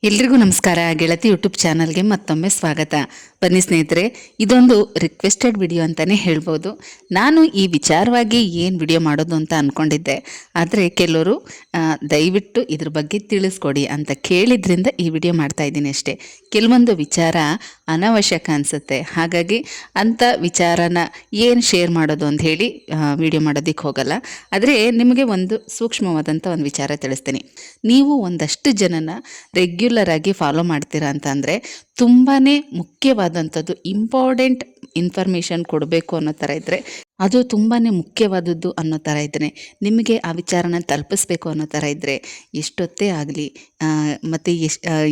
ಎಲ್ರಿಗೂ ನಮಸ್ಕಾರ. ಗೆಳತಿ ಯೂಟ್ಯೂಬ್ ಚಾನಲ್ಗೆ ಮತ್ತೊಮ್ಮೆ ಸ್ವಾಗತ. ಬನ್ನಿ ಸ್ನೇಹಿತರೆ, ಇದೊಂದು ರಿಕ್ವೆಸ್ಟೆಡ್ ವಿಡಿಯೋ ಅಂತಲೇ ಹೇಳ್ಬೋದು. ನಾನು ಈ ವಿಚಾರವಾಗಿ ಏನು ವಿಡಿಯೋ ಮಾಡೋದು ಅಂತ ಅಂದ್ಕೊಂಡಿದ್ದೆ, ಆದರೆ ಕೆಲವರು ದಯವಿಟ್ಟು ಇದ್ರ ಬಗ್ಗೆ ತಿಳಿಸ್ಕೊಡಿ ಅಂತ ಕೇಳಿದ್ರಿಂದ ಈ ವಿಡಿಯೋ ಮಾಡ್ತಾ ಇದ್ದೀನಿ ಅಷ್ಟೇ. ಕೆಲವೊಂದು ವಿಚಾರ ಅನಾವಶ್ಯಕ ಅನಿಸುತ್ತೆ, ಹಾಗಾಗಿ ಅಂಥ ವಿಚಾರನ ಏನು ಶೇರ್ ಮಾಡೋದು ಅಂತ ಹೇಳಿ ವಿಡಿಯೋ ಮಾಡೋದಕ್ಕೆ ಹೋಗಲ್ಲ. ಆದರೆ ನಿಮಗೆ ಒಂದು ಸೂಕ್ಷ್ಮವಾದಂಥ ಒಂದು ವಿಚಾರ ತಿಳಿಸ್ತೀನಿ. ನೀವು ಒಂದಷ್ಟು ಜನನ ರೆಗ್ಯುಲರ್ ಆಗಿ ಫಾಲೋ ಮಾಡ್ತೀರಾ ಅಂತಂದರೆ ತುಂಬಾ ಮುಖ್ಯವಾದಂಥದ್ದು, ಇಂಪಾರ್ಟೆಂಟ್ ಇನ್ಫಾರ್ಮೇಷನ್ ಕೊಡಬೇಕು ಅನ್ನೋ ಥರ ಇದ್ದರೆ, ಅದು ತುಂಬಾ ಮುಖ್ಯವಾದದ್ದು ಅನ್ನೋ ಥರ ಇದ್ದರೆ, ನಿಮಗೆ ಆ ವಿಚಾರನ ತಲುಪಿಸ್ಬೇಕು ಅನ್ನೋ ಥರ ಇದ್ದರೆ, ಎಷ್ಟೊತ್ತೇ ಆಗಲಿ ಮತ್ತು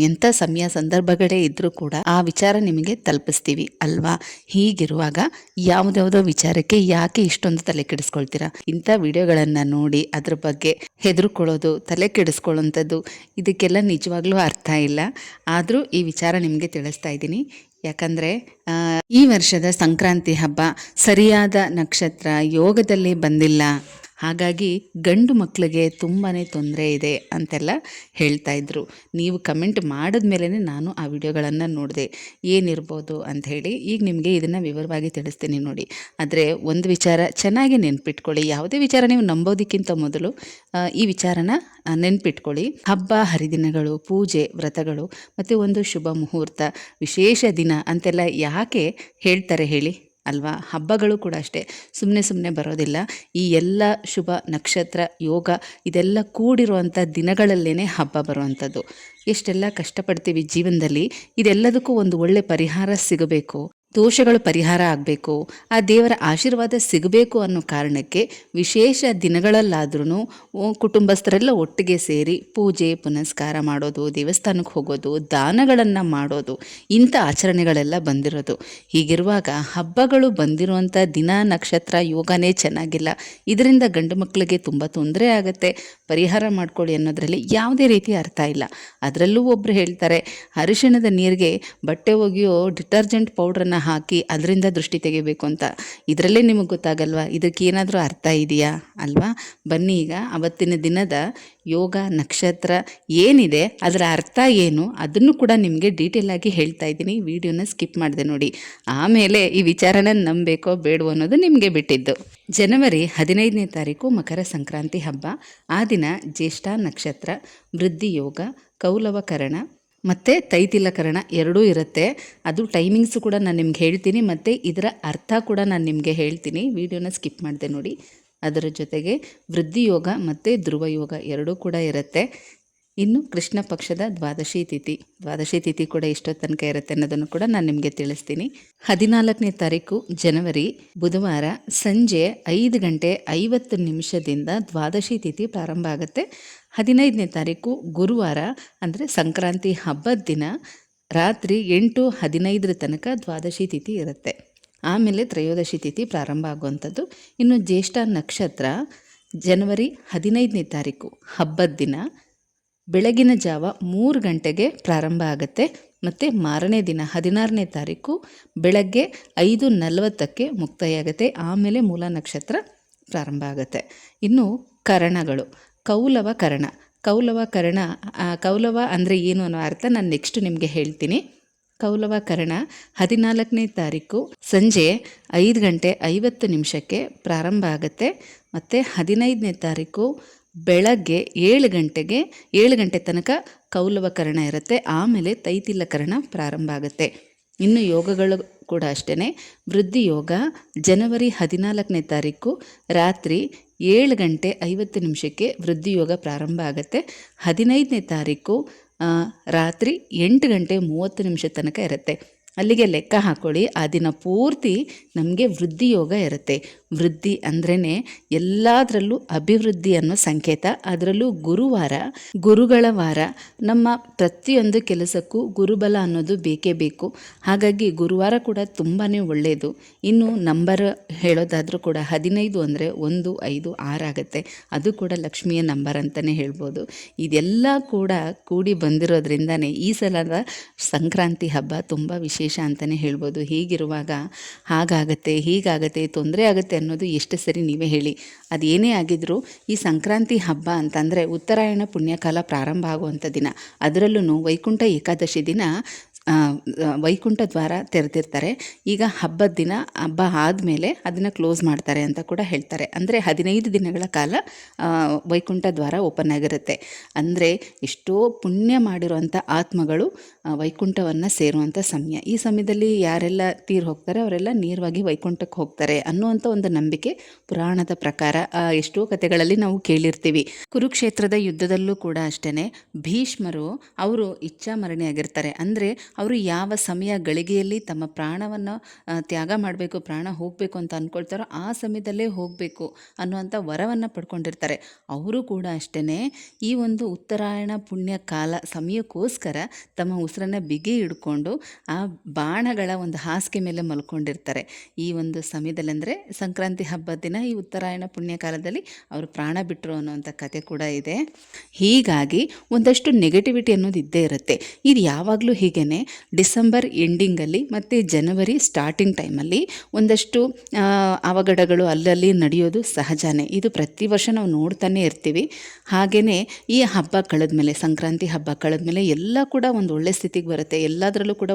ಎಂಥ ಸಮಯ ಸಂದರ್ಭಗಳೇ ಇದ್ದರೂ ಕೂಡ ಆ ವಿಚಾರ ನಿಮಗೆ ತಲುಪಿಸ್ತೀವಿ ಅಲ್ವಾ? ಹೀಗಿರುವಾಗ ಯಾವುದ್ಯಾವುದೋ ವಿಚಾರಕ್ಕೆ ಯಾಕೆ ಇಷ್ಟೊಂದು ತಲೆ ಕೆಡಿಸ್ಕೊಳ್ತೀರಾ? ಇಂಥ ವಿಡಿಯೋಗಳನ್ನು ನೋಡಿ ಅದ್ರ ಬಗ್ಗೆ ಹೆದರ್ಕೊಳ್ಳೋದು, ತಲೆ ಕೆಡಿಸ್ಕೊಳ್ಳೋಂಥದ್ದು, ಇದಕ್ಕೆಲ್ಲ ನಿಜವಾಗ್ಲೂ ಅರ್ಥ ಇಲ್ಲ. ಆದರೂ ಈ ವಿಚಾರ ನಿಮಗೆ ತಿಳಿಸ್ತಾ ಇದ್ದೀನಿ. ಯಾಕಂದರೆ ಈ ವರ್ಷದ ಸಂಕ್ರಾಂತಿ ಹಬ್ಬ ಸರಿಯಾದ ನಕ್ಷತ್ರ ಯೋಗದಲ್ಲಿ ಬಂದಿಲ್ಲ, ಹಾಗಾಗಿ ಗಂಡು ಮಕ್ಕಳಿಗೆ ತುಂಬಾ ತೊಂದರೆ ಇದೆ ಅಂತೆಲ್ಲ ಹೇಳ್ತಾ ಇದ್ರು. ನೀವು ಕಮೆಂಟ್ ಮಾಡಿದ್ಮೇಲೆ ನಾನು ಆ ವಿಡಿಯೋಗಳನ್ನು ನೋಡಿದೆ, ಏನಿರ್ಬೋದು ಅಂಥೇಳಿ. ಈಗ ನಿಮಗೆ ಇದನ್ನು ವಿವರವಾಗಿ ತಿಳಿಸ್ತೀನಿ ನೋಡಿ. ಆದರೆ ಒಂದು ವಿಚಾರ ಚೆನ್ನಾಗಿ ನೆನ್ಪಿಟ್ಕೊಳ್ಳಿ. ಯಾವುದೇ ವಿಚಾರ ನೀವು ನಂಬೋದಕ್ಕಿಂತ ಮೊದಲು ಈ ವಿಚಾರನ ನೆನ್ಪಿಟ್ಕೊಳ್ಳಿ. ಹಬ್ಬ ಹರಿದಿನಗಳು, ಪೂಜೆ ವ್ರತಗಳು ಮತ್ತು ಒಂದು ಶುಭ ಮುಹೂರ್ತ, ವಿಶೇಷ ದಿನ ಅಂತೆಲ್ಲ ಯಾಕೆ ಹೇಳ್ತಾರೆ ಹೇಳಿ ಅಲ್ವಾ? ಹಬ್ಬಗಳು ಕೂಡ ಅಷ್ಟೇ, ಸುಮ್ಮನೆ ಬರೋದಿಲ್ಲ. ಈ ಎಲ್ಲ ಶುಭ ನಕ್ಷತ್ರ ಯೋಗ ಇದೆಲ್ಲ ಕೂಡಿರುವಂಥ ದಿನಗಳಲ್ಲೇ ಹಬ್ಬ ಬರುವಂಥದ್ದು. ಎಷ್ಟೆಲ್ಲ ಕಷ್ಟಪಡ್ತೀವಿ ಜೀವನದಲ್ಲಿ, ಇದೆಲ್ಲದಕ್ಕೂ ಒಂದು ಒಳ್ಳೆ ಪರಿಹಾರ ಸಿಗಬೇಕು, ದೋಷಗಳು ಪರಿಹಾರ ಆಗಬೇಕು, ಆ ದೇವರ ಆಶೀರ್ವಾದ ಸಿಗಬೇಕು ಅನ್ನೋ ಕಾರಣಕ್ಕೆ ವಿಶೇಷ ದಿನಗಳಲ್ಲಾದ್ರೂ ಕುಟುಂಬಸ್ಥರೆಲ್ಲ ಒಟ್ಟಿಗೆ ಸೇರಿ ಪೂಜೆ ಪುನಸ್ಕಾರ ಮಾಡೋದು, ದೇವಸ್ಥಾನಕ್ಕೆ ಹೋಗೋದು, ದಾನಗಳನ್ನು ಮಾಡೋದು, ಇಂಥ ಆಚರಣೆಗಳೆಲ್ಲ ಬಂದಿರೋದು. ಹೀಗಿರುವಾಗ ಹಬ್ಬಗಳು ಬಂದಿರುವಂಥ ದಿನ ನಕ್ಷತ್ರ ಯೋಗನೇ ಚೆನ್ನಾಗಿಲ್ಲ. ಇದರಿಂದ ಗಂಡು ಮಕ್ಕಳಿಗೆ ತುಂಬ ತೊಂದರೆ ಆಗುತ್ತೆ, ಪರಿಹಾರ ಮಾಡ್ಕೊಳ್ಳಿ ಅನ್ನೋದರಲ್ಲಿ ಯಾವುದೇ ರೀತಿ ಅರ್ಥ ಇಲ್ಲ. ಅದರಲ್ಲೂ ಒಬ್ಬರು ಹೇಳ್ತಾರೆ, ಅರಿಶಿಣದ ನೀರಿಗೆ ಬಟ್ಟೆ ಒಗೆಯೋ ಡಿಟರ್ಜೆಂಟ್ ಪೌಡ್ರನ್ನು ಹಾಕಿ ಅದರಿಂದ ದೃಷ್ಟಿ ತೆಗಿಬೇಕು ಅಂತ. ಇದರಲ್ಲೇ ನಿಮಗೆ ಗೊತ್ತಾಗಲ್ವಾ ಇದಕ್ಕೆ ಏನಾದರೂ ಅರ್ಥ ಇದೆಯಾ ಅಲ್ವಾ? ಬನ್ನಿ ಈಗ ಅವತ್ತಿನ ದಿನದ ಯೋಗ ನಕ್ಷತ್ರ ಏನಿದೆ ಅದರ ಅರ್ಥ ಏನು ಅದನ್ನು ಕೂಡ ನಿಮಗೆ ಡೀಟೇಲ್ ಆಗಿ ಹೇಳ್ತಾ ಇದ್ದೀನಿ. ವಿಡಿಯೋನ ಸ್ಕಿಪ್ ಮಾಡಿದೆ ನೋಡಿ. ಆಮೇಲೆ ಈ ವಿಚಾರನ ನಂಬಬೇಕೋ ಬೇಡವೋ ಅನ್ನೋದು ನಿಮಗೆ ಬಿಟ್ಟಿದ್ದು. ಜನವರಿ 15ನೇ ತಾರೀಕು ಮಕರ ಸಂಕ್ರಾಂತಿ ಹಬ್ಬ. ಆ ದಿನ ಜ್ಯೇಷ್ಠ ನಕ್ಷತ್ರ, ವೃದ್ಧಿ ಯೋಗ, ಕೌಲವಕರಣ ಮತ್ತು ತೈತಿಲಕರಣ ಎರಡೂ ಇರುತ್ತೆ. ಅದು ಟೈಮಿಂಗ್ಸು ಕೂಡ ನಾನು ನಿಮ್ಗೆ ಹೇಳ್ತೀನಿ, ಮತ್ತು ಇದರ ಅರ್ಥ ಕೂಡ ನಾನು ನಿಮಗೆ ಹೇಳ್ತೀನಿ. ವಿಡಿಯೋನ ಸ್ಕಿಪ್ ಮಾಡಿದೆ ನೋಡಿ. ಅದರ ಜೊತೆಗೆ ವೃದ್ಧಿ ಯೋಗ ಮತ್ತು ಧ್ರುವ ಯೋಗ ಎರಡೂ ಕೂಡ ಇರುತ್ತೆ. ಇನ್ನು ಕೃಷ್ಣ ಪಕ್ಷದ ದ್ವಾದಶಿ ತಿಥಿ ಕೂಡ ಎಷ್ಟೊತ್ತು ತನಕ ಇರುತ್ತೆ ಅನ್ನೋದನ್ನು ಕೂಡ ನಾನು ನಿಮಗೆ ತಿಳಿಸ್ತೀನಿ. 14ನೇ ತಾರೀಕು ಜನವರಿ ಬುಧವಾರ ಸಂಜೆ 5:50 ದ್ವಾದಶಿ ತಿಥಿ ಪ್ರಾರಂಭ ಆಗುತ್ತೆ. 15ನೇ ತಾರೀಕು ಗುರುವಾರ ಅಂದರೆ ಸಂಕ್ರಾಂತಿ ಹಬ್ಬದ ದಿನ ರಾತ್ರಿ 8:15 ತನಕ ದ್ವಾದಶಿ ತಿಥಿ ಇರುತ್ತೆ. ಆಮೇಲೆ ತ್ರಯೋದಶಿ ತಿಥಿ ಪ್ರಾರಂಭ ಆಗುವಂಥದ್ದು. ಇನ್ನು ಜ್ಯೇಷ್ಠ ನಕ್ಷತ್ರ ಜನವರಿ 15ನೇ ತಾರೀಕು ಹಬ್ಬದ ದಿನ ಬೆಳಗಿನ ಜಾವ 3 ಗಂಟೆಗೆ ಪ್ರಾರಂಭ ಆಗುತ್ತೆ. ಮತ್ತು ಮಾರನೇ ದಿನ 16ನೇ ತಾರೀಕು ಬೆಳಗ್ಗೆ 5:40ಕ್ಕೆ ಮುಕ್ತಾಯ ಆಗುತ್ತೆ. ಆಮೇಲೆ ಮೂಲ ನಕ್ಷತ್ರ ಪ್ರಾರಂಭ ಆಗುತ್ತೆ. ಇನ್ನು ಕರಣಗಳು, ಕೌಲವ ಅಂದರೆ ಏನು ಅನ್ನೋ ಅರ್ಥ ನಾನು ನೆಕ್ಸ್ಟ್ ನಿಮಗೆ ಹೇಳ್ತೀನಿ. ಕೌಲವಕರಣ 14ನೇ ತಾರೀಕು ಸಂಜೆ 5:50 ಪ್ರಾರಂಭ ಆಗುತ್ತೆ. ಮತ್ತು 15ನೇ ತಾರೀಕು ಬೆಳಗ್ಗೆ 7 ಗಂಟೆ ತನಕ ಕೌಲವಕರಣ ಇರುತ್ತೆ. ಆಮೇಲೆ ತೈತಿಲಕರಣ ಪ್ರಾರಂಭ ಆಗುತ್ತೆ. ಇನ್ನು ಯೋಗಗಳು ಕೂಡ ಅಷ್ಟೇ. ವೃದ್ಧಿ ಯೋಗ ಜನವರಿ 14ನೇ ತಾರೀಕು ರಾತ್ರಿ 7:50 ವೃದ್ಧಿ ಯೋಗ ಪ್ರಾರಂಭ ಆಗುತ್ತೆ. 15ನೇ ತಾರೀಕು ರಾತ್ರಿ 8:30 ತನಕ ಇರುತ್ತೆ. ಅಲ್ಲಿಗೆ ಲೆಕ್ಕ ಹಾಕ್ಕೊಳ್ಳಿ, ಆ ದಿನ ಪೂರ್ತಿ ನಮಗೆ ವೃದ್ಧಿ ಯೋಗ ಇರುತ್ತೆ. ವೃದ್ಧಿ ಅಂದ್ರೇ ಎಲ್ಲದರಲ್ಲೂ ಅಭಿವೃದ್ಧಿ ಅನ್ನೋ ಸಂಕೇತ. ಅದರಲ್ಲೂ ಗುರುವಾರ ಗುರುಗಳ ವಾರ. ನಮ್ಮ ಪ್ರತಿಯೊಂದು ಕೆಲಸಕ್ಕೂ ಗುರುಬಲ ಅನ್ನೋದು ಬೇಕೇ ಬೇಕು. ಹಾಗಾಗಿ ಗುರುವಾರ ಕೂಡ ತುಂಬಾ ಒಳ್ಳೆಯದು. ಇನ್ನು ನಂಬರ್ ಹೇಳೋದಾದರೂ ಕೂಡ 15 ಅಂದರೆ 1, 5, 6 ಆಗುತ್ತೆ. ಅದು ಕೂಡ ಲಕ್ಷ್ಮಿಯ ನಂಬರ್ ಅಂತಲೇ ಹೇಳ್ಬೋದು. ಇದೆಲ್ಲ ಕೂಡ ಕೂಡಿ ಬಂದಿರೋದ್ರಿಂದನೇ ಈ ಸಲದ ಸಂಕ್ರಾಂತಿ ಹಬ್ಬ ತುಂಬ ವಿಶೇಷ ವಿಶೇಷ ಅಂತಲೇ ಹೇಳ್ಬೋದು. ಹೀಗಿರುವಾಗ ಹಾಗಾಗತ್ತೆ, ಹೀಗಾಗತ್ತೆ, ತೊಂದರೆ ಆಗುತ್ತೆ ಅನ್ನೋದು ಎಷ್ಟು ಸರಿ ನೀವೇ ಹೇಳಿ. ಅದೇನೇ ಆಗಿದ್ರೂ ಈ ಸಂಕ್ರಾಂತಿ ಹಬ್ಬ ಅಂತಂದರೆ ಉತ್ತರಾಯಣ ಪುಣ್ಯಕಾಲ ಪ್ರಾರಂಭ ಆಗುವಂಥ ದಿನ. ಅದರಲ್ಲೂ ವೈಕುಂಠ ಏಕಾದಶಿ ದಿನ ವೈಕುಂಠ ದ್ವಾರ ತೆರೆದಿರ್ತಾರೆ. ಈಗ ಹಬ್ಬದ ದಿನ ಹಬ್ಬ ಆದಮೇಲೆ ಅದನ್ನು ಕ್ಲೋಸ್ ಮಾಡ್ತಾರೆ ಅಂತ ಕೂಡ ಹೇಳ್ತಾರೆ. ಅಂದರೆ 15 ದಿನಗಳ ಕಾಲ ವೈಕುಂಠ ದ್ವಾರ ಓಪನ್ ಆಗಿರುತ್ತೆ. ಅಂದರೆ ಎಷ್ಟೋ ಪುಣ್ಯ ಮಾಡಿರುವಂಥ ಆತ್ಮಗಳು ವೈಕುಂಠವನ್ನು ಸೇರುವಂಥ ಸಮಯ. ಈ ಸಮಯದಲ್ಲಿ ಯಾರೆಲ್ಲ ತೀರು ಹೋಗ್ತಾರೆ ಅವರೆಲ್ಲ ನೇರವಾಗಿ ವೈಕುಂಠಕ್ಕೆ ಹೋಗ್ತಾರೆ ಅನ್ನುವಂಥ ಒಂದು ನಂಬಿಕೆ ಪುರಾಣದ ಪ್ರಕಾರ ಎಷ್ಟೋ ಕಥೆಗಳಲ್ಲಿ ನಾವು ಕೇಳಿರ್ತೀವಿ. ಕುರುಕ್ಷೇತ್ರದ ಯುದ್ಧದಲ್ಲೂ ಕೂಡ ಅಷ್ಟೇ ಭೀಷ್ಮರು ಅವರು ಇಚ್ಛಾಮರಣಿ ಆಗಿರ್ತಾರೆ. ಅಂದರೆ ಅವರು ಯಾವ ಸಮಯ ಗಳಿಗೆಯಲ್ಲಿ ತಮ್ಮ ಪ್ರಾಣವನ್ನು ತ್ಯಾಗ ಮಾಡಬೇಕು, ಪ್ರಾಣ ಹೋಗಬೇಕು ಅಂತ ಅಂದ್ಕೊಳ್ತಾರೋ ಆ ಸಮಯದಲ್ಲೇ ಹೋಗಬೇಕು ಅನ್ನುವಂಥ ವರವನ್ನು ಪಡ್ಕೊಂಡಿರ್ತಾರೆ. ಅವರು ಕೂಡ ಅಷ್ಟೇ ಈ ಒಂದು ಉತ್ತರಾಯಣ ಪುಣ್ಯ ಕಾಲ ಸಮಯಕ್ಕೋಸ್ಕರ ತಮ್ಮ ಉಸಿರನ್ನು ಬಿಗಿ ಹಿಡ್ಕೊಂಡು ಆ ಬಾಣಗಳ ಒಂದು ಹಾಸಿಗೆ ಮೇಲೆ ಮಲ್ಕೊಂಡಿರ್ತಾರೆ. ಈ ಒಂದು ಸಮಯದಲ್ಲಿ ಅಂದರೆ ಸಂಕ್ರಾಂತಿ ಹಬ್ಬದ ದಿನ ಈ ಉತ್ತರಾಯಣ ಪುಣ್ಯ ಕಾಲದಲ್ಲಿ ಅವರು ಪ್ರಾಣ ಬಿಟ್ಟರು ಅನ್ನುವಂಥ ಕತೆ ಕೂಡ ಇದೆ. ಹೀಗಾಗಿ ಒಂದಷ್ಟು ನೆಗೆಟಿವಿಟಿ ಅನ್ನೋದು ಇದ್ದೇ ಇರುತ್ತೆ. ಇದು ಯಾವಾಗಲೂ ಹೀಗೇ ಡಿಸೆಂಬರ್ ಎಂಡಿಂಗಲ್ಲಿ ಮತ್ತು ಜನವರಿ ಸ್ಟಾರ್ಟಿಂಗ್ ಟೈಮಲ್ಲಿ ಒಂದಷ್ಟು ಅವಘಡಗಳು ಅಲ್ಲಲ್ಲಿ ನಡೆಯೋದು ಸಹಜನೇ. ಇದು ಪ್ರತಿ ವರ್ಷ ನಾವು ನೋಡ್ತಾನೆ ಇರ್ತೀವಿ. ಹಾಗೆಯೇ ಈ ಹಬ್ಬ ಕಳೆದ್ಮೇಲೆ, ಸಂಕ್ರಾಂತಿ ಹಬ್ಬ ಕಳೆದ್ಮೇಲೆ ಎಲ್ಲ ಕೂಡ ಒಂದು ಒಳ್ಳೆ ಸ್ಥಿತಿಗೆ ಬರುತ್ತೆ. ಎಲ್ಲದರಲ್ಲೂ ಕೂಡ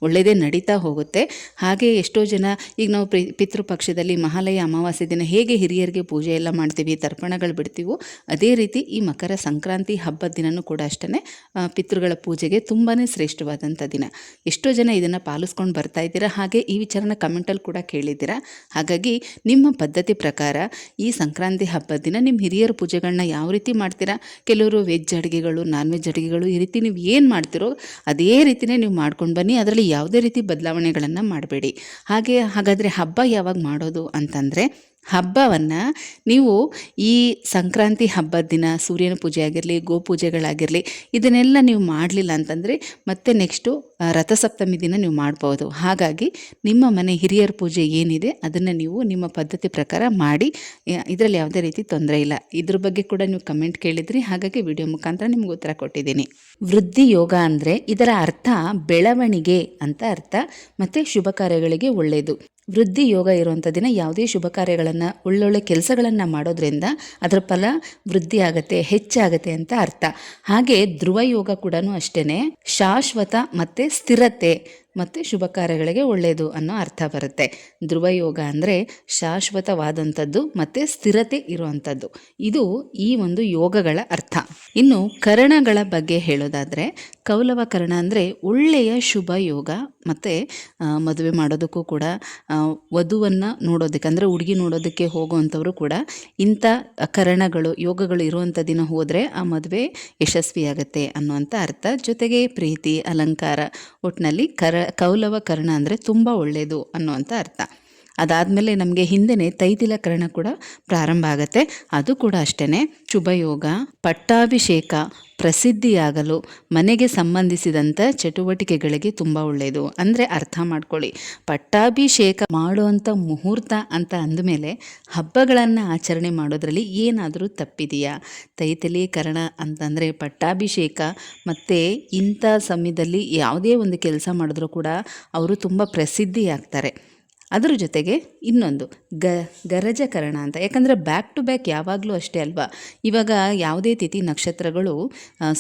ಒಳ್ಳೆಯದೇ ನಡೀತಾ ಹೋಗುತ್ತೆ. ಹಾಗೆ ಎಷ್ಟೋ ಜನ ಈಗ ನಾವು ಪಿತೃಪಕ್ಷದಲ್ಲಿ ಮಹಾಲಯ ಅಮಾವಾಸ್ಯೆ ದಿನ ಹೇಗೆ ಹಿರಿಯರಿಗೆ ಪೂಜೆ ಎಲ್ಲ ಮಾಡ್ತೀವಿ, ತರ್ಪಣಗಳು ಬಿಡ್ತೀವೋ ಅದೇ ರೀತಿ ಈ ಮಕರ ಸಂಕ್ರಾಂತಿ ಹಬ್ಬದ ದಿನವೂ ಕೂಡ ಅಷ್ಟೇ ಪಿತೃಗಳ ಪೂಜೆಗೆ ತುಂಬಾ ಶ್ರೇಷ್ಠವಾದಂಥ ದಿನ. ಎಷ್ಟೋ ಜನ ಇದನ್ನು ಪಾಲಿಸ್ಕೊಂಡು ಬರ್ತಾ ಇದ್ದೀರಾ. ಹಾಗೆ ಈ ವಿಚಾರನ ಕಮೆಂಟಲ್ಲಿ ಕೂಡ ಕೇಳಿದ್ದೀರಾ. ಹಾಗಾಗಿ ನಿಮ್ಮ ಪದ್ಧತಿ ಪ್ರಕಾರ ಈ ಸಂಕ್ರಾಂತಿ ಹಬ್ಬದ ದಿನ ನಿಮ್ಮ ಹಿರಿಯರ ಪೂಜೆಗಳನ್ನ ಯಾವ ರೀತಿ ಮಾಡ್ತೀರಾ? ಕೆಲವರು ವೆಜ್ ಅಡುಗೆಗಳು, ನಾನ್ ವೆಜ್ ಅಡುಗೆಗಳು, ಈ ರೀತಿ ನೀವು ಏನು ಮಾಡ್ತೀರೋ ಅದೇ ರೀತಿಯೇ ನೀವು ಮಾಡ್ಕೊಂಡು ಬನ್ನಿ. ಅದರಲ್ಲಿ ಯಾವುದೇ ರೀತಿ ಬದಲಾವಣೆಗಳನ್ನು ಮಾಡಬೇಡಿ. ಹಾಗಾದರೆ ಹಬ್ಬ ಯಾವಾಗ ಮಾಡೋದು ಅಂತಂದರೆ, ಹಬ್ಬವನ್ನು ನೀವು ಈ ಸಂಕ್ರಾಂತಿ ಹಬ್ಬದ ದಿನ ಸೂರ್ಯನ ಪೂಜೆ ಆಗಿರಲಿ, ಗೋಪೂಜೆಗಳಾಗಿರಲಿ, ಇದನ್ನೆಲ್ಲ ನೀವು ಮಾಡಲಿಲ್ಲ ಅಂತಂದರೆ ಮತ್ತೆ ನೆಕ್ಸ್ಟು ರಥಸಪ್ತಮಿ ದಿನ ನೀವು ಮಾಡ್ಬೋದು. ಹಾಗಾಗಿ ನಿಮ್ಮ ಮನೆ ಹಿರಿಯರ ಪೂಜೆ ಏನಿದೆ ಅದನ್ನು ನೀವು ನಿಮ್ಮ ಪದ್ಧತಿ ಪ್ರಕಾರ ಮಾಡಿ. ಇದರಲ್ಲಿ ಯಾವುದೇ ರೀತಿ ತೊಂದರೆ ಇಲ್ಲ. ಇದ್ರ ಬಗ್ಗೆ ಕೂಡ ನೀವು ಕಮೆಂಟ್ ಕೇಳಿದ್ರಿ. ಹಾಗಾಗಿ ವಿಡಿಯೋ ಮುಖಾಂತರ ನಿಮ್ಗೆ ಉತ್ತರ ಕೊಟ್ಟಿದ್ದೀನಿ. ವೃದ್ಧಿ ಯೋಗ ಅಂದರೆ ಇದರ ಅರ್ಥ ಬೆಳವಣಿಗೆ ಅಂತ ಅರ್ಥ, ಮತ್ತು ಶುಭ ಕಾರ್ಯಗಳಿಗೆ ಒಳ್ಳೆಯದು. ವೃದ್ಧಿ ಯೋಗ ಇರುವಂಥ ದಿನ ಯಾವುದೇ ಶುಭ ಕಾರ್ಯಗಳನ್ನು, ಒಳ್ಳೊಳ್ಳೆ ಕೆಲಸಗಳನ್ನು ಮಾಡೋದ್ರಿಂದ ಅದರ ಫಲ ವೃದ್ಧಿ ಆಗುತ್ತೆ, ಹೆಚ್ಚಾಗುತ್ತೆ ಅಂತ ಅರ್ಥ. ಹಾಗೆ ಧ್ರುವ ಯೋಗ ಕೂಡ ಅಷ್ಟೇ ಶಾಶ್ವತ ಮತ್ತು ಸ್ಥಿರತೆ ಮತ್ತು ಶುಭ ಕಾರ್ಯಗಳಿಗೆ ಒಳ್ಳೆಯದು ಅನ್ನೋ ಅರ್ಥ ಬರುತ್ತೆ. ಧ್ರುವ ಯೋಗ ಅಂದರೆ ಶಾಶ್ವತವಾದಂಥದ್ದು ಮತ್ತು ಸ್ಥಿರತೆ ಇರುವಂಥದ್ದು. ಇದು ಈ ಒಂದು ಯೋಗಗಳ ಅರ್ಥ. ಇನ್ನು ಕರಣಗಳ ಬಗ್ಗೆ ಹೇಳೋದಾದರೆ, ಕೌಲವ ಕರಣ ಅಂದರೆ ಒಳ್ಳೆಯ ಶುಭ ಯೋಗ. ಮತ್ತು ಮದುವೆ ಮಾಡೋದಕ್ಕೂ ಕೂಡ ವಧುವನ್ನು ನೋಡೋದಕ್ಕೆ, ಅಂದರೆ ಹುಡುಗಿ ನೋಡೋದಕ್ಕೆ ಹೋಗುವಂಥವರು ಕೂಡ ಇಂಥ ಕರಣಗಳು, ಯೋಗಗಳು ಇರುವಂಥ ದಿನ ಹೋದರೆ ಆ ಮದುವೆ ಯಶಸ್ವಿಯಾಗತ್ತೆ ಅನ್ನುವಂಥ ಅರ್ಥ. ಜೊತೆಗೆ ಪ್ರೀತಿ, ಅಲಂಕಾರ, ಒಟ್ಟಿನಲ್ಲಿ ಕೌಲವ ಕರ್ಣ ಅಂದರೆ ತುಂಬ ಒಳ್ಳೆಯದು ಅನ್ನುವಂಥ ಅರ್ಥ. ಅದಾದಮೇಲೆ ನಮಗೆ ಹಿಂದೆಯೇ ತೈತಿಲ ಕರ್ಣ ಕೂಡ ಪ್ರಾರಂಭ ಆಗುತ್ತೆ. ಅದು ಕೂಡ ಅಷ್ಟೇ ಶುಭ ಯೋಗ. ಪಟ್ಟಾಭಿಷೇಕ ಪ್ರಸಿದ್ಧಿಯಾಗಲು ಮನೆಗೆ ಸಂಬಂಧಿಸಿದಂಥ ಚಟುವಟಿಕೆಗಳಿಗೆ ತುಂಬ ಒಳ್ಳೆಯದು. ಅಂದರೆ ಅರ್ಥ ಮಾಡ್ಕೊಳ್ಳಿ, ಪಟ್ಟಾಭಿಷೇಕ ಮಾಡುವಂಥ ಮುಹೂರ್ತ ಅಂತ ಅಂದಮೇಲೆ ಹಬ್ಬಗಳನ್ನು ಆಚರಣೆ ಮಾಡೋದ್ರಲ್ಲಿ ಏನಾದರೂ ತಪ್ಪಿದೆಯಾ? ತೈತಲೀಕರಣ ಅಂತಂದರೆ ಪಟ್ಟಾಭಿಷೇಕ. ಮತ್ತು ಇಂಥ ಸಮಯದಲ್ಲಿ ಯಾವುದೇ ಒಂದು ಕೆಲಸ ಮಾಡಿದ್ರೂ ಕೂಡ ಅವರು ತುಂಬ ಪ್ರಸಿದ್ಧಿಯಾಗ್ತಾರೆ. ಅದರ ಜೊತೆಗೆ ಇನ್ನೊಂದು ಗರಜಕರಣ ಅಂತ, ಯಾಕಂದರೆ ಬ್ಯಾಕ್ ಟು ಬ್ಯಾಕ್ ಯಾವಾಗಲೂ ಅಷ್ಟೇ ಅಲ್ವಾ. ಇವಾಗ ಯಾವುದೇ ತಿಥಿ ನಕ್ಷತ್ರಗಳು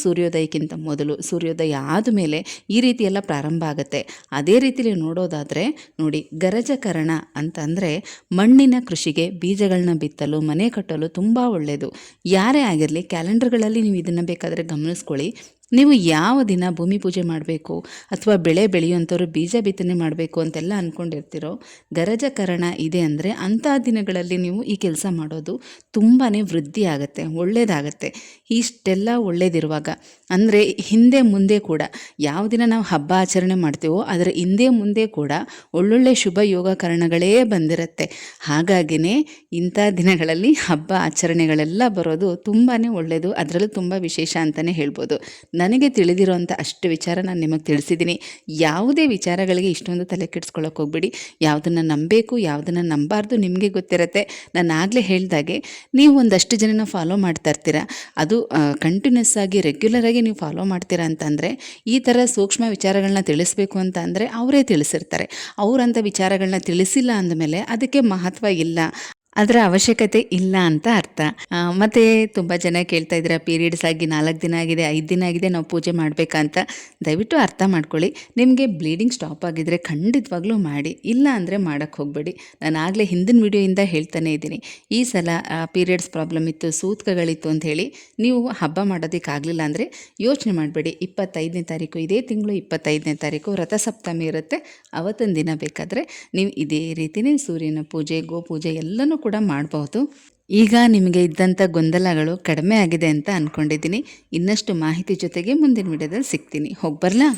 ಸೂರ್ಯೋದಯಕ್ಕಿಂತ ಮೊದಲು, ಸೂರ್ಯೋದಯ ಆದಮೇಲೆ ಈ ರೀತಿ ಎಲ್ಲ ಪ್ರಾರಂಭ ಆಗುತ್ತೆ. ಅದೇ ರೀತಿಯಲ್ಲಿ ನೋಡೋದಾದರೆ ನೋಡಿ, ಗರಜಕರಣ ಅಂತಂದರೆ ಮಣ್ಣಿನ ಕೃಷಿಗೆ, ಬೀಜಗಳನ್ನ ಬಿತ್ತಲು, ಮನೆ ಕಟ್ಟಲು ತುಂಬ ಒಳ್ಳೆಯದು. ಯಾರೇ ಆಗಿರಲಿ ಕ್ಯಾಲೆಂಡರ್ಗಳಲ್ಲಿ ನೀವು ಇದನ್ನು ಬೇಕಾದರೆ ಗಮನಿಸ್ಕೊಳ್ಳಿ. ನೀವು ಯಾವ ದಿನ ಭೂಮಿ ಪೂಜೆ ಮಾಡಬೇಕು ಅಥವಾ ಬೆಳೆ ಬೆಳೆಯುವಂಥವ್ರು ಬೀಜ ಬಿತ್ತನೆ ಮಾಡಬೇಕು ಅಂತೆಲ್ಲ ಅಂದ್ಕೊಂಡಿರ್ತೀರೋ, ಗರಜಕರಣ ಇದೆ ಅಂದರೆ ಅಂಥ ದಿನಗಳಲ್ಲಿ ನೀವು ಈ ಕೆಲಸ ಮಾಡೋದು ತುಂಬಾ ವೃದ್ಧಿ ಆಗುತ್ತೆ, ಒಳ್ಳೆಯದಾಗತ್ತೆ. ಇಷ್ಟೆಲ್ಲ ಒಳ್ಳೆಯದಿರುವಾಗ ಅಂದರೆ ಹಿಂದೆ ಮುಂದೆ ಕೂಡ ಯಾವ ದಿನ ನಾವು ಹಬ್ಬ ಆಚರಣೆ ಮಾಡ್ತೀವೋ ಅದರ ಹಿಂದೆ ಮುಂದೆ ಕೂಡ ಒಳ್ಳೊಳ್ಳೆ ಶುಭ ಯೋಗಕರಣಗಳೇ ಬಂದಿರುತ್ತೆ. ಹಾಗಾಗಿಯೇ ಇಂಥ ದಿನಗಳಲ್ಲಿ ಹಬ್ಬ ಆಚರಣೆಗಳೆಲ್ಲ ಬರೋದು ತುಂಬಾ ಒಳ್ಳೆಯದು. ಅದರಲ್ಲೂ ತುಂಬ ವಿಶೇಷ ಅಂತಲೇ ಹೇಳ್ಬೋದು. ನನಗೆ ತಿಳಿದಿರೋಂಥ ಅಷ್ಟು ವಿಚಾರ ನಾನು ನಿಮಗೆ ತಿಳಿಸಿದ್ದೀನಿ. ಯಾವುದೇ ವಿಚಾರಗಳಿಗೆ ಇಷ್ಟೊಂದು ತಲೆ ಕೆಡಿಸ್ಕೊಳ್ಳೋಕೆ ಹೋಗ್ಬೇಡಿ. ಯಾವುದನ್ನು ನಂಬಬೇಕು, ಯಾವುದನ್ನು ನಂಬಾರ್ದು ನಿಮಗೆ ಗೊತ್ತಿರುತ್ತೆ. ನಾನು ಆಗಲೇ ಹೇಳ್ದಾಗೆ ನೀವು ಒಂದಷ್ಟು ಜನನ ಫಾಲೋ ಮಾಡ್ತಾ ಇರ್ತೀರ, ಅದು ಕಂಟಿನ್ಯೂಸ್ ಆಗಿ ರೆಗ್ಯುಲರ್ ಆಗಿ ನೀವು ಫಾಲೋ ಮಾಡ್ತೀರಾ ಅಂತಂದರೆ ಈ ಥರ ಸೂಕ್ಷ್ಮ ವಿಚಾರಗಳನ್ನ ತಿಳಿಸ್ಬೇಕು ಅಂತ ಅಂದರೆ ಅವರೇ ತಿಳಿಸಿರ್ತಾರೆ. ಅವರಂಥ ವಿಚಾರಗಳನ್ನ ತಿಳಿಸಿಲ್ಲ ಅಂದಮೇಲೆ ಅದಕ್ಕೆ ಮಹತ್ವ ಇಲ್ಲ, ಅದರ ಅವಶ್ಯಕತೆ ಇಲ್ಲ ಅಂತ ಅರ್ಥ. ಮತ್ತು ತುಂಬ ಜನ ಕೇಳ್ತಾ ಇದ್ದೀರಾ, ಪೀರಿಯಡ್ಸ್ ಆಗಿ 4 ದಿನ ಆಗಿದೆ, 5 ದಿನ ಆಗಿದೆ, ನಾವು ಪೂಜೆ ಮಾಡಬೇಕಂತ. ದಯವಿಟ್ಟು ಅರ್ಥ ಮಾಡ್ಕೊಳ್ಳಿ. ನಿಮಗೆ ಬ್ಲೀಡಿಂಗ್ ಸ್ಟಾಪ್ ಆಗಿದ್ದರೆ ಖಂಡಿತವಾಗ್ಲೂ ಮಾಡಿ, ಇಲ್ಲ ಅಂದರೆ ಮಾಡೋಕ್ಕೆ ಹೋಗಬೇಡಿ. ನಾನು ಆಗಲೇ ಹಿಂದಿನ ವಿಡಿಯೋಯಿಂದ ಹೇಳ್ತಾನೆ ಇದ್ದೀನಿ, ಈ ಸಲ ಪೀರಿಯಡ್ಸ್ ಪ್ರಾಬ್ಲಮ್ ಇತ್ತು, ಸೂತಕಗಳಿತ್ತು ಅಂತ ಹೇಳಿ ನೀವು ಹಬ್ಬ ಮಾಡೋದಕ್ಕಾಗಲಿಲ್ಲ ಅಂದರೆ ಯೋಚನೆ ಮಾಡಬೇಡಿ. 25ನೇ ತಾರೀಕು, ಇದೇ ತಿಂಗಳು 25ನೇ ತಾರೀಕು ರಥಸಪ್ತಮಿ ಇರುತ್ತೆ. ಅವತ್ತಿನ ದಿನ ಬೇಕಾದರೆ ನೀವು ಇದೇ ರೀತಿಯೇ ಸೂರ್ಯನ ಪೂಜೆ, ಗೋಪೂಜೆ ಎಲ್ಲನೂ ಕೂಡ ಮಾಡಬಹುದು. ಈಗ ನಿಮಗೆ ಇದ್ದಂಥ ಗೊಂದಲಗಳು ಕಡಿಮೆ ಆಗಿದೆ ಅಂತ ಅಂದ್ಕೊಂಡಿದ್ದೀನಿ. ಇನ್ನಷ್ಟು ಮಾಹಿತಿ ಜೊತೆಗೆ ಮುಂದಿನ ವಿಡಿಯೋದಲ್ಲಿ ಸಿಗ್ತೀನಿ. ಹೋಗಿ ಬರಲಾ?